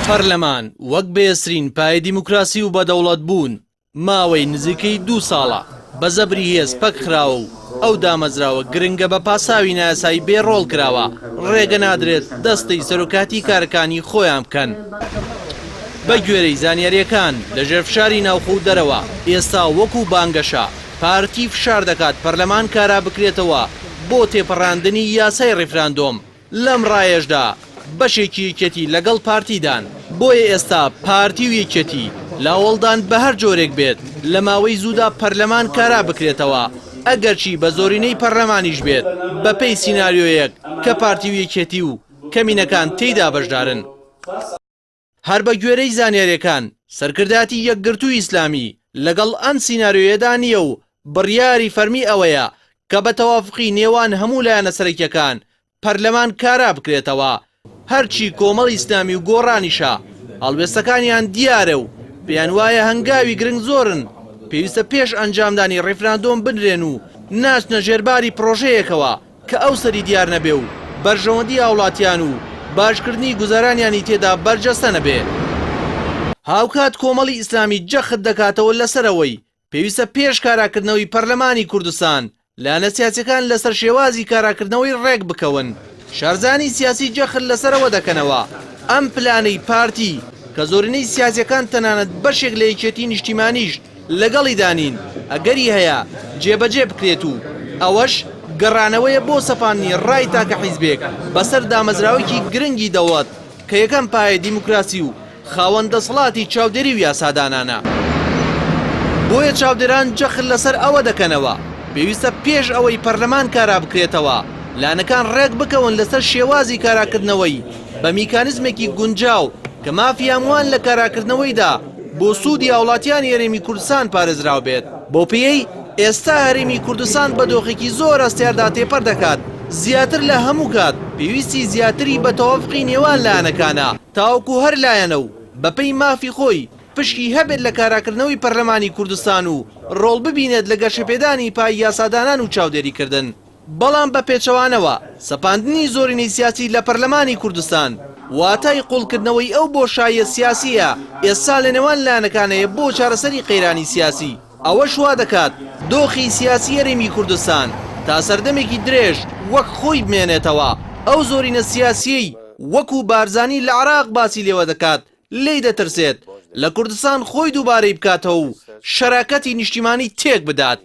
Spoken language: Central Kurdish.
پەرلەمان وەک بەهێزترین پایە دیموکراسی و بەدەوڵەت بوون ماوەی نزیکەی 2 ساڵە بە زەبری هێز پەکخراوە و ئەو دامەزراوە گرنگە بە پاساوی نایاسایی بێڕۆڵ کراوە ڕێگە نادرێت دەستەی سەرۆکاتی کارەکانی خۆیان بکەن. بە گوێرەی زانیاریەکان لە ژێرفشاری ناوخۆ و دەرەوە ئێستا وەکو بانگەشە پارتی فشار دەکات پەرلەمان کارا بکرێتەوە بۆ تێپەڕاندنی یاسای ڕێفراندۆم. لەم ڕایەشدا بەشێکی یەکێتی لەگەڵ پارتیدان بۆیە ئێستا پارتی و یەکێتی لاوەڵدان بە هەر جۆرێک بێت لە ماوەی زوودا پەرلەمان کارا بکرێتەوە ئەگەرچی بە زۆرینەی پەرلەمانیش بێت بە پێی سیناریۆیەک کە پارتی و یەکێتی و کەمینەکان تێیدا بەشدارن. هەر بە گوێرەی زانیاریەکان سەرکرداتی یەکگرتووی ئیسلامی لەگەڵ ئەم سیناریۆیەدا نییە و بڕیاری فەرمی ئەوەیە کە بە تەوافقی نێوان هەموو لایەنە سەرەکیەکان پەرلەمان کارا بکرێتەوە. هەرچی کۆمەڵی ئیسلامی و گۆڕانیشە هەڵوێستەکانیان دیارە و پێیان وایە هەنگاوی گرنگ زۆرن پێویستە پێش ئەنجامدانی ڕێفراندۆم بنرێن و ناچنە ژێرباری پرۆژەیەکەوە کە ئەو سەری دیار نەبێ و بەرژەوەندی هاوڵاتیان و باشکردنی گوزارانیانی تێدا بەرجەستە نەبێ. هاوکات کۆمەڵی ئیسلامی جەخت دەکاتەوە لەسەرەوەی پێویستە پێش کاراکردنەوەی پەرلەمانی کوردستان لایەنە سیاسیەکان لەسەر شێوازی کاراکردنەوەی ڕێک بکەون. شارزانی سیاسی جەخت لەسەرەوە دەکەنەوە ئەم پلانەی پارتی کە زۆرینەی سیاسیەکان تەنانەت بەشێک لە یەکێتی نیشتیمانیش لەگەڵی دانین ئەگەری هەیە جێبەجێ بکرێت و ئەوەش گەڕانەوەیە بۆ سەپاندنی ڕای تاکە حیزبێک بەسەر دامەزراوێکی گرنگی دەوڵەت کە یەکەم پایە دیموکراسی و خاوەن دەسەڵاتی چاودێری و یاسادانانە. بۆیە چاودێران جەخت لەسەر ئەوە دەکەنەوە پێویستە پێش ئەوەی پەرلەمان کارا بکرێتەوە لانەکان ڕێک بکەون لەسەر شێوازی کاراکردنەوەی بە میکانیزمێکی گونجاو کە مافی هەمووان لە کاراکردنەوەیدا بۆ سوودی هاوڵاتیانی هەرێمی کوردستان پارێزراو بێت. بۆ پێی ئێستا هەرێمی کوردستان بە دۆخێکی زۆر ئەستێردا تێپەر دەکات زیاتر لە هەموو کات پێویستی زیاتری بە تەوافقی نێوان لایەنەکانە تاوەکو هەر لایەنە و بەپەی مافی خۆی پشتی هەبێت لە کاراکردنەوەی پەرلەمانی کوردستان و ڕۆڵ ببینێت لە گەشەپێدانی پای یاسادانان و چاودێریکردن. بەڵام بە پێچەوانەوە سەپاندنی زۆرینەی سیاسی لە پەرلەمانی کوردستان واتای قوڵکردنەوەی ئەو بۆشاییە سیاسیە ئێستا لە نێوان لایەنەکانەیە بۆ چارەسەری قەیرانی سیاسی. ئەوەش وا دەکات دۆخی سیاسی هەرێمی کوردستان تا سەردەمێکی درێژ وەک خۆی بمێنێتەوە. ئەو زۆرینە سیاسیەی وەکو بارزانی لە عێراق باسی لێوە دەکات لێی دەترسێت لە کوردستان خۆی دووبارەی بکاتەوە و شەراکەتی نیشتیمانی تێک بدات.